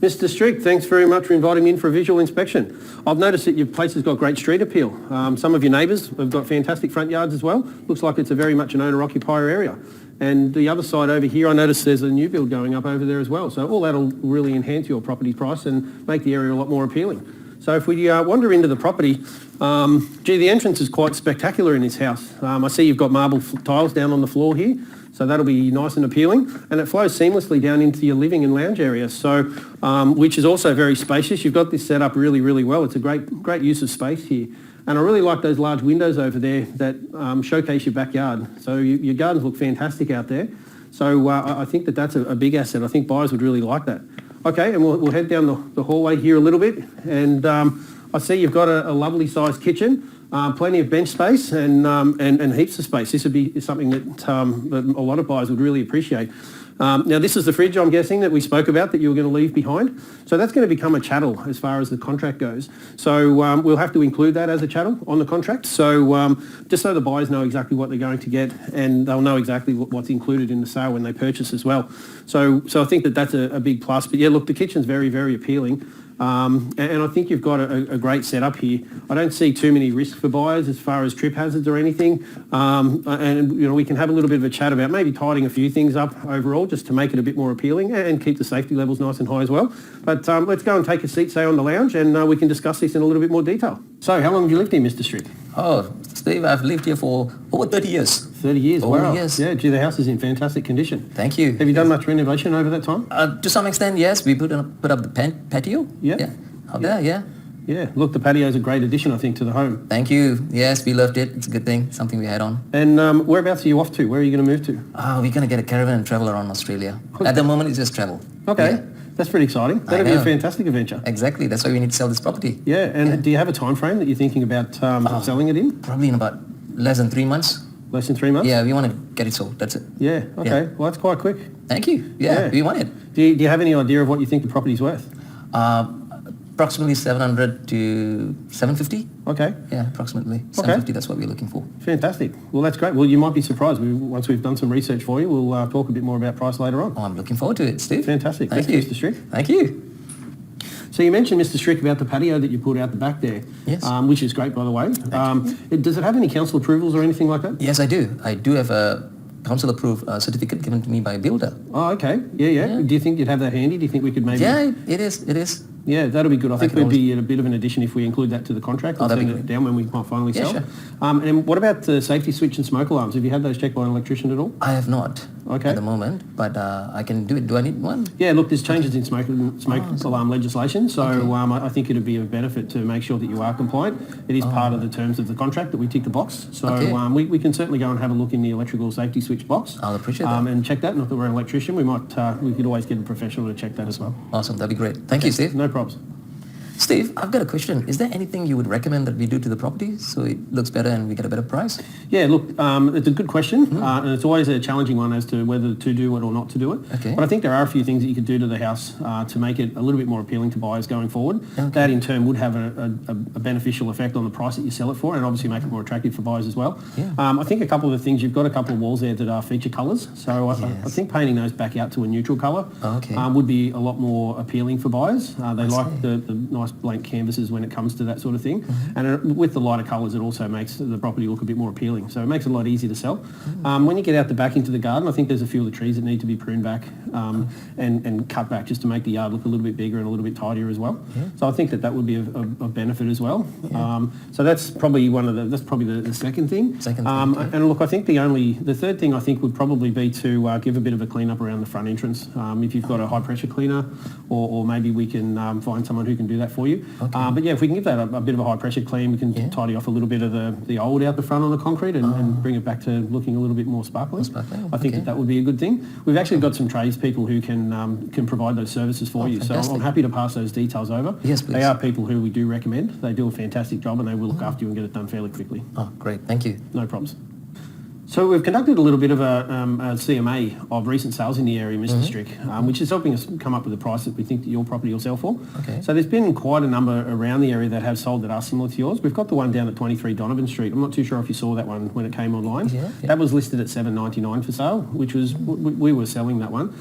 Mr. Strick, thanks very much for inviting me in for a visual inspection. I've noticed that your place has got great street appeal. Some of your neighbours have got fantastic front yards as well. Looks like it's a very much an owner-occupier area. And the other side over here, I noticed there's a new build going up over there as well. So all that'll really enhance your property price and make the area a lot more appealing. So if we wander into the property, the entrance is quite spectacular in this house. I see you've got marble tiles down on the floor here. So that'll be nice and appealing, and it flows seamlessly down into your living and lounge area, so which is also very spacious. You've got this set up really, really well. It's a great use of space here, and I really like those large windows over there that showcase your backyard. So your gardens look fantastic out there. So I think that's a big asset. I think buyers would really like that. Okay, and we'll head down the hallway here a little bit, and I see you've got a lovely sized kitchen. Plenty of bench space and heaps of space. This would be something that a lot of buyers would really appreciate. Now this is the fridge, I'm guessing, that we spoke about that you were going to leave behind. So that's going to become a chattel as far as the contract goes. So we'll have to include that as a chattel on the contract. So just so the buyers know exactly what they're going to get, and they'll know exactly what's included in the sale when they purchase as well. So I think that's a big plus. But yeah, look, the kitchen's very, very appealing. And I think you've got a great setup here. I don't see too many risks for buyers as far as trip hazards or anything. And we can have a little bit of a chat about maybe tidying a few things up overall just to make it a bit more appealing and keep the safety levels nice and high as well. But let's go and take a seat, say, on the lounge, and we can discuss this in a little bit more detail. So how long have you lived here, Mr. Strick? Oh, Steve, I've lived here for over 30 years. 30 years, wow. Yes. Yeah, the house is in fantastic condition. Thank you. Have you done much renovation over that time? To some extent, yes. We put up the patio. Yeah. Out there, yeah. Yeah, look, the patio's a great addition, I think, to the home. Thank you. Yes, we loved it. It's a good thing, something we had on. And whereabouts are you off to? Where are you going to move to? We're going to get a caravan and travel around Australia. At the moment, it's just travel. Okay. Yeah. That's pretty exciting. That'll be a fantastic adventure. Exactly. That's why we need to sell this property. Yeah, and do you have a time frame that you're thinking about selling it in? Probably in about less than 3 months. Less than 3 months? Yeah, we want to get it sold. That's it. Yeah, okay. Yeah. Well, that's quite quick. Thank you. Yeah, we want it. Do you have any idea of what you think the property's worth? Approximately 700 to 750. Okay. Yeah, approximately 750. That's what we're looking for. Fantastic. Well, that's great. Well, you might be surprised. Once we've done some research for you, we'll talk a bit more about price later on. Oh, I'm looking forward to it, Steve. Fantastic. Thank you, Mr. Strick. Thank you. So you mentioned, Mr. Strick, about the patio that you put out the back there, yes. Which is great, by the way. Does it have any council approvals or anything like that? Yes, I do. I do have a council-approved certificate given to me by a builder. Oh, okay. Yeah. Do you think you'd have that handy? Do you think we could maybe... Yeah, it is. Yeah, that'll be good. I think we'd be a bit of an addition if we include that to the contract and send it down when we might finally sell. Sure. And what about the safety switch and smoke alarms? Have you had those checked by an electrician at all? I have not at the moment, but I can do it. Do I need one? Yeah, look, there's changes in smoke alarm legislation, so I think it'd be a benefit to make sure that you are compliant. It is part of the terms of the contract that we tick the box, so we can certainly go and have a look in the electrical safety switch box. I'll appreciate that. And check that, and if we're an electrician, we could always get a professional to check that as well. Awesome, that'd be great. Thank you, Steve. No problems. Steve, I've got a question. Is there anything you would recommend that we do to the property so it looks better and we get a better price? Yeah, look, it's a good question, and it's always a challenging one as to whether to do it or not to do it. Okay. But I think there are a few things that you could do to the house to make it a little bit more appealing to buyers going forward. Okay. That in turn would have a beneficial effect on the price that you sell it for, and obviously make it more attractive for buyers as well. Yeah. I think a couple of the things, you've got a couple of walls there that are feature colours, so I think painting those back out to a neutral colour would be a lot more appealing for buyers. They like the nice blank canvases when it comes to that sort of thing. And with the lighter colours, it also makes the property look a bit more appealing. So it makes it a lot easier to sell. When you get out the back into the garden, I think there's a few of the trees that need to be pruned back and cut back just to make the yard look a little bit bigger and a little bit tidier as well. Yeah. So I think that would be a benefit as well. Yeah. So that's probably the second thing. And look, I think the third thing I think would probably be to give a bit of a clean up around the front entrance. If you've got a high pressure cleaner, or maybe we can find someone who can do that for you. But yeah, if we can give that a bit of a high pressure clean, we can tidy off a little bit of the old out the front on the concrete and bring it back to looking a little bit more sparkling. I think that would be a good thing. We've actually got some tradespeople who can provide those services for you. Fantastic. So I'm happy to pass those details over. Yes, please. They are people who we do recommend. They do a fantastic job and they will look after you and get it done fairly quickly. Oh, great. Thank you. No problems. So we've conducted a little bit of a CMA of recent sales in the area, Mr. Strick, which is helping us come up with a price that we think that your property will sell for. Okay. So there's been quite a number around the area that have sold that are similar to yours. We've got the one down at 23 Donovan Street. I'm not too sure if you saw that one when it came online. Yeah. That was listed at $799 for sale, which was, we were selling that one.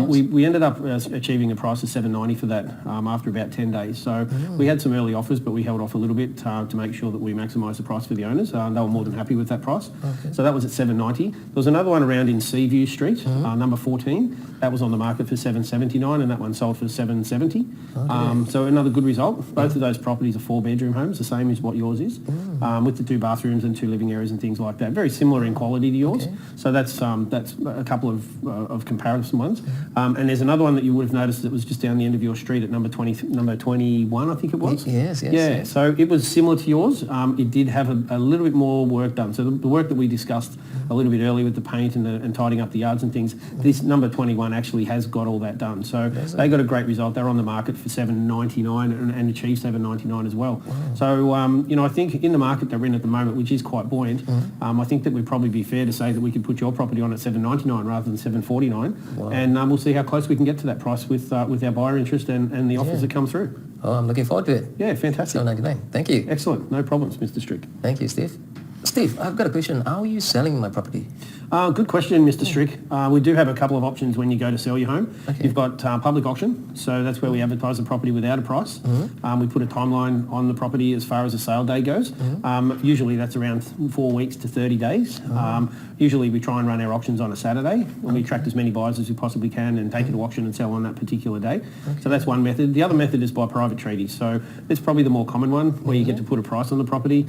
We ended up achieving a price of $790 for that after about 10 days. So we had some early offers, but we held off a little bit to make sure that we maximised the price for the owners. They were more than happy with that price. Okay. So that was at $790. There was another one around in Seaview Street, number 14. That was on the market for $779, and that one sold for $770. So another good result. Both of those properties are 4-bedroom homes, the same as what yours is, with the 2 bathrooms and 2 living areas and things like that. Very similar in quality to yours. Okay. So that's a couple of comparison ones. And there's another one that you would have noticed that was just down the end of your street at number 21, I think it was. Yes. So it was similar to yours. It did have a little bit more work done. So the work that we discussed a little bit earlier with the paint and tidying up the yards and things, this number 21 actually has got all that done. So they got a great result. They're on the market for $799 and achieved $799 as well. Wow. So, I think in the market that we're in at the moment, which is quite buoyant, I think that we'd probably be fair to say that we could put your property on at $799 rather than $749. Wow. And we'll see how close we can get to that price with our buyer interest and the offers that come through. Oh, I'm looking forward to it. Yeah, fantastic. $799. Thank you. Excellent. No problems, Mr. Strick. Thank you, Steve. Steve, I've got a question. How are you selling my property? Good question, Mr. Strick. We do have a couple of options when you go to sell your home. Okay. You've got public auction, so that's where we advertise the property without a price. We put a timeline on the property as far as the sale day goes. Usually that's around 4 weeks to 30 days. Usually we try and run our auctions on a Saturday, and we attract as many buyers as we possibly can and take it to auction and sell on that particular day. So that's one method. The other method is by private treaty. So it's probably the more common one, where you get to put a price on the property.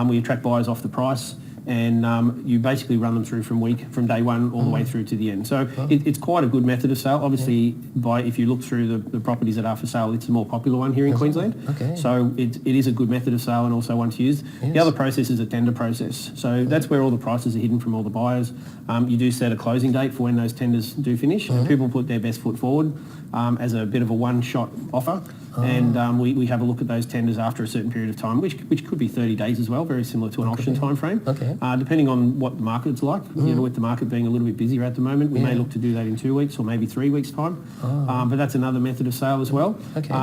We attract buyers off the price, and you basically run them through from day one all the way through to the end. So it's quite a good method of sale. Obviously, if you look through the properties that are for sale, it's a more popular one here in Queensland. Okay. So it is a good method of sale and also one to use. The other process is a tender process. So that's where all the prices are hidden from all the buyers. You do set a closing date for when those tenders do finish, and people put their best foot forward as a bit of a one-shot offer. And we have a look at those tenders after a certain period of time, which could be 30 days as well, very similar to an auction time frame. Okay. Depending on what the market's like, with the market being a little bit busier at the moment, we may look to do that in 2 weeks or maybe 3 weeks' time. But that's another method of sale as well. Okay.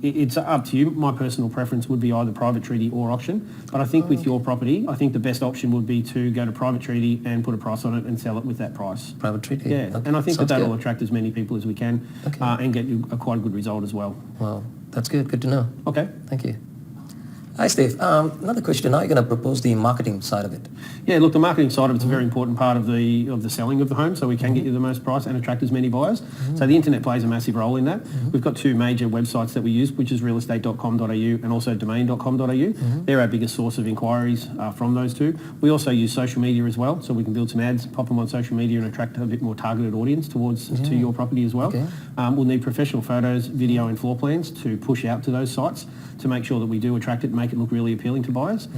It's up to you. My personal preference would be either private treaty or auction. But I think with your property, I think the best option would be to go to private treaty and put a price on it and sell it with that price. Private treaty? Yeah, Okay. and I think Sounds that'll good. attract as many people as we can and get you quite a good result as well. Wow, that's good. Good to know. Okay. Thank you. Hi, Steve. Another question. How are you going to propose the marketing side of it? Yeah, look, the marketing side of it's a very important part of the selling of the home, so we can get you the most price and attract as many buyers. So the internet plays a massive role in that. We've got 2 major websites that we use, which is realestate.com.au and also domain.com.au. They're our biggest source of inquiries from those 2. We also use social media as well, so we can build some ads, pop them on social media and attract a bit more targeted audience to your property as well. Okay. We'll need professional photos, video and floor plans to push out to those sites to make sure that we do attract it and make it look really appealing to buyers.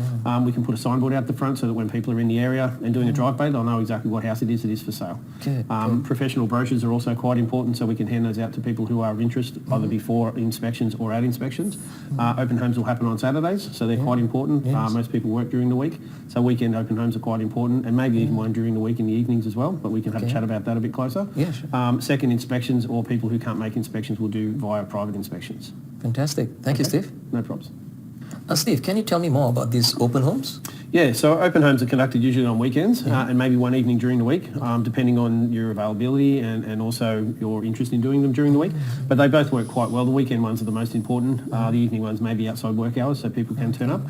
We can put a signboard out the front so that when people are in the area and doing a drive-by, they'll know exactly what house it is for sale. Good. Professional brochures are also quite important, so we can hand those out to people who are of interest, either before inspections or at inspections. Open homes will happen on Saturdays, so they're quite important. Most people work during the week, so weekend open homes are quite important, and maybe even one during the week in the evenings as well, but we can have a chat about that a bit closer. Yeah, sure. Second inspections, or people who can't make inspections will do via private inspections. Fantastic. Thank you, Steve. No problems. Steve, can you tell me more about these open homes? Yeah, so open homes are conducted usually on weekends and maybe one evening during the week, depending on your availability and also your interest in doing them during the week. But they both work quite well. The weekend ones are the most important. The evening ones may be outside work hours, so people can turn up.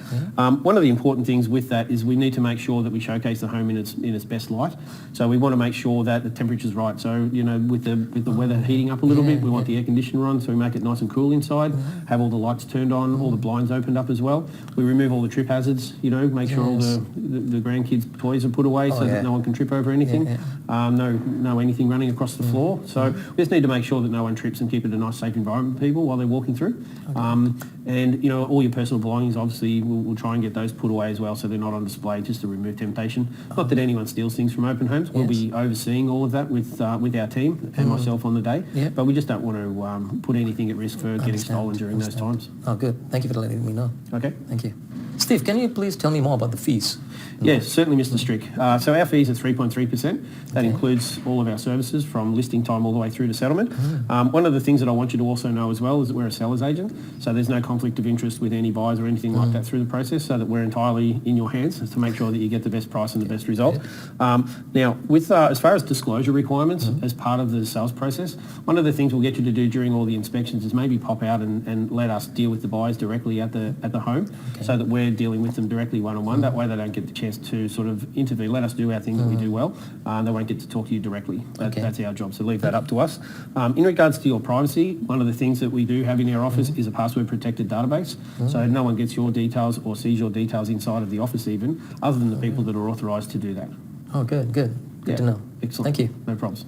One of the important things with that is we need to make sure that we showcase the home in its best light. So we want to make sure that the temperature's right. So, with the weather heating up a little bit, we want the air conditioner on, so we make it nice and cool inside, have all the lights turned on, all the blinds opened up as well. We remove all the trip hazards, make sure all the grandkids' toys are put away so that no one can trip over anything. No anything running across the floor. So we just need to make sure that no one trips and keep it a nice, safe environment for people while they're walking through. And all your personal belongings, obviously, we'll try and get those put away as well, so they're not on display, just to remove temptation. Not that anyone steals things from open homes. We'll be overseeing all of that with our team and myself on the day. But we just don't want to put anything at risk for getting stolen during those times. Oh, good. Thank you for letting me know. Okay. Thank you. Steve, can you please tell me more about the fees? Yes, certainly, Mr. Strick. So our fees are 3.3%. That includes all of our services from listing time all the way through to settlement. One of the things that I want you to also know as well is that we're a seller's agent, so there's no conflict of interest with any buyers or anything like that through the process, so that we're entirely in your hands to make sure that you get the best price and the best result. Now, with as far as disclosure requirements as part of the sales process, one of the things we'll get you to do during all the inspections is maybe pop out and let us deal with the buyers directly at the home, so that we're dealing with them directly one-on-one. That way they don't get the chance to sort of intervene. Let us do our thing that we do well. They won't get to talk to you directly. That's our job, so leave that up to us. In regards to your privacy, one of the things that we do have in our office is a password protected database, so no one gets your details or sees your details inside of the office even, other than the people that are authorised to do that. Oh, good to know. Excellent. Thank you. No problems.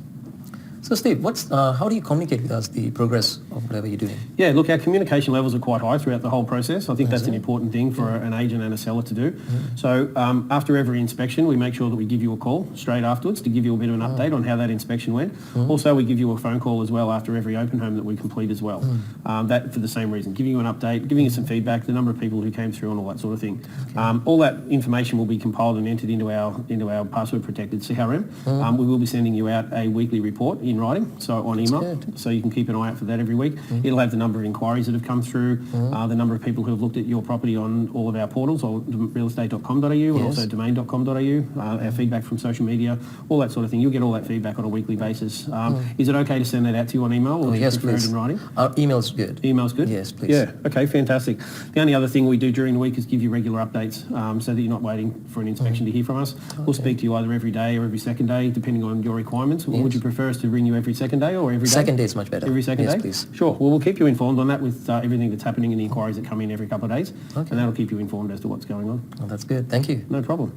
So Steve, how do you communicate with us the progress of whatever you're doing? Yeah, look, our communication levels are quite high throughout the whole process. I think that's an important thing for an agent and a seller to do. So after every inspection, we make sure that we give you a call straight afterwards to give you a bit of an update on how that inspection went. Also, we give you a phone call as well after every open home that we complete as well. That for the same reason, giving you an update, giving you some feedback, the number of people who came through and all that sort of thing. All that information will be compiled and entered into our password protected CRM. We will be sending you out a weekly report in writing, so on email, so you can keep an eye out for that every week. It'll have the number of inquiries that have come through, the number of people who have looked at your property on all of our portals, or realestate.com.au and also domain.com.au, our feedback from social media, all that sort of thing. You'll get all that feedback on a weekly basis. Is it okay to send that out to you on email, or yes, prefer it please. in writing? Email's good. Email's good? Yes, please. Yeah, okay, fantastic. The only other thing we do during the week is give you regular updates, so that you're not waiting for an inspection to hear from us. We'll speak to you either every day or every second day, depending on your requirements. Would you prefer us to ring you every second day or every day? Second day is much better. Every second yes, day? Please. Sure. Well, we'll keep you informed on that with everything that's happening and the inquiries that come in every couple of days. And that'll keep you informed as to what's going on. Oh, that's good. Thank you. No problem.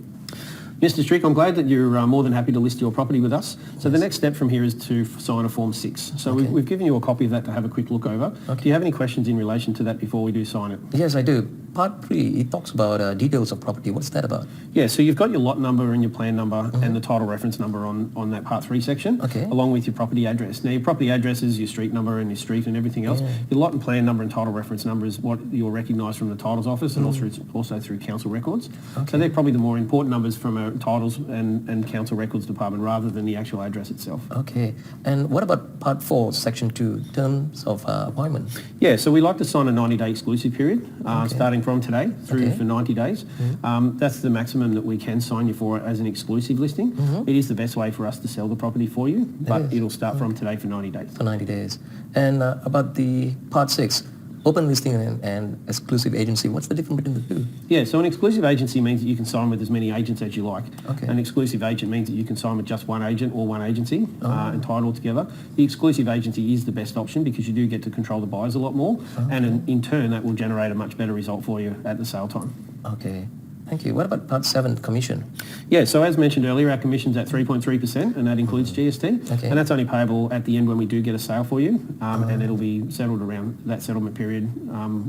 Mr. Strick, I'm glad that you're more than happy to list your property with us. So the next step from here is to sign a Form 6. So we've given you a copy of that to have a quick look over. Do you have any questions in relation to that before we do sign it? Yes, I do. Part 3, it talks about details of property. What's that about? Yeah, so you've got your lot number and your plan number and the title reference number on that Part 3 section, along with your property address. Now, your property address is your street number and your street and everything else. Your lot and plan number and title reference number is what you'll recognise from the titles office and also through council records. So they're probably the more important numbers from a titles and council records department rather than the actual address itself. Okay. And what about Part 4, Section 2, terms of appointment? Yeah, so we like to sign a 90-day exclusive period, starting from today through for 90 days. That's the maximum that we can sign you for as an exclusive listing. It is the best way for us to sell the property for you, but it'll start from today for 90 days. For 90 days. And about the Part 6, open listing and exclusive agency, what's the difference between the two? Yeah, so an exclusive agency means that you can sign with as many agents as you like. Okay. An exclusive agent means that you can sign with just one agent or one agency and tie it all together. The exclusive agency is the best option because you do get to control the buyers a lot more, and in turn that will generate a much better result for you at the sale time. Okay. Thank you. What about Part 7, commission? Yeah, so as mentioned earlier, our commission's at 3.3%, and that includes GST. And that's only payable at the end when we do get a sale for you, and it'll be settled around that settlement period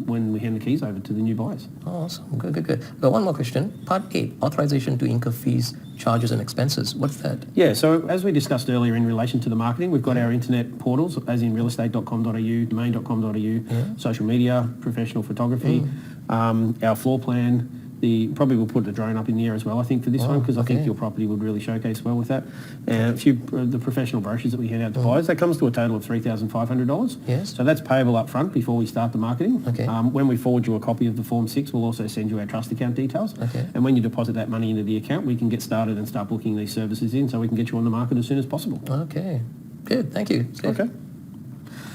when we hand the keys over to the new buyers. Oh, awesome. Good. Got one more question. Part 8, authorization to incur fees, charges and expenses. What's that? Yeah, so as we discussed earlier in relation to the marketing, we've got our internet portals, as in realestate.com.au, domain.com.au, social media, professional photography, our floor plan. Probably we'll put the drone up in the air as well, I think, for this one, because I think your property would really showcase well with that. And a few the professional brochures that we hand out to buyers, that comes to a total of $3,500. Yes. So that's payable up front before we start the marketing. Okay. When we forward you a copy of the Form 6, we'll also send you our trust account details. Okay. And when you deposit that money into the account, we can get started and start booking these services in so we can get you on the market as soon as possible. Okay. Good. Thank you. Okay.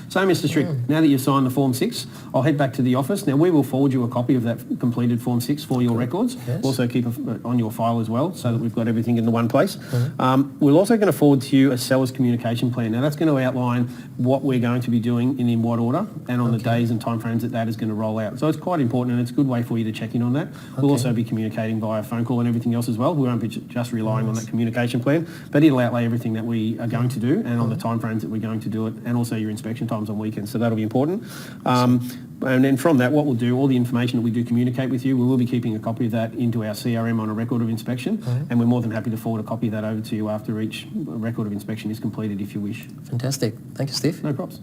So, Mr. Strick, now that you've signed the Form 6, I'll head back to the office. Now, we will forward you a copy of that completed Form 6 for your records. Yes. Also keep it on your file as well so that we've got everything in the one place. We're also going to forward to you a seller's communication plan. Now, that's going to outline what we're going to be doing and in what order and on the days and timeframes that is going to roll out. So it's quite important and it's a good way for you to check in on that. We'll also be communicating via phone call and everything else as well. We won't be just relying on that communication plan, but it'll outlay everything that we are going to do and on the timeframes that we're going to do it, and also your inspection times on weekends. So that'll be important. And then from that, what we'll do, all the information that we do communicate with you, we will be keeping a copy of that into our CRM on a record of inspection, and we're more than happy to forward a copy of that over to you after each record of inspection is completed if you wish. Fantastic. Thank you, Steve. No problems.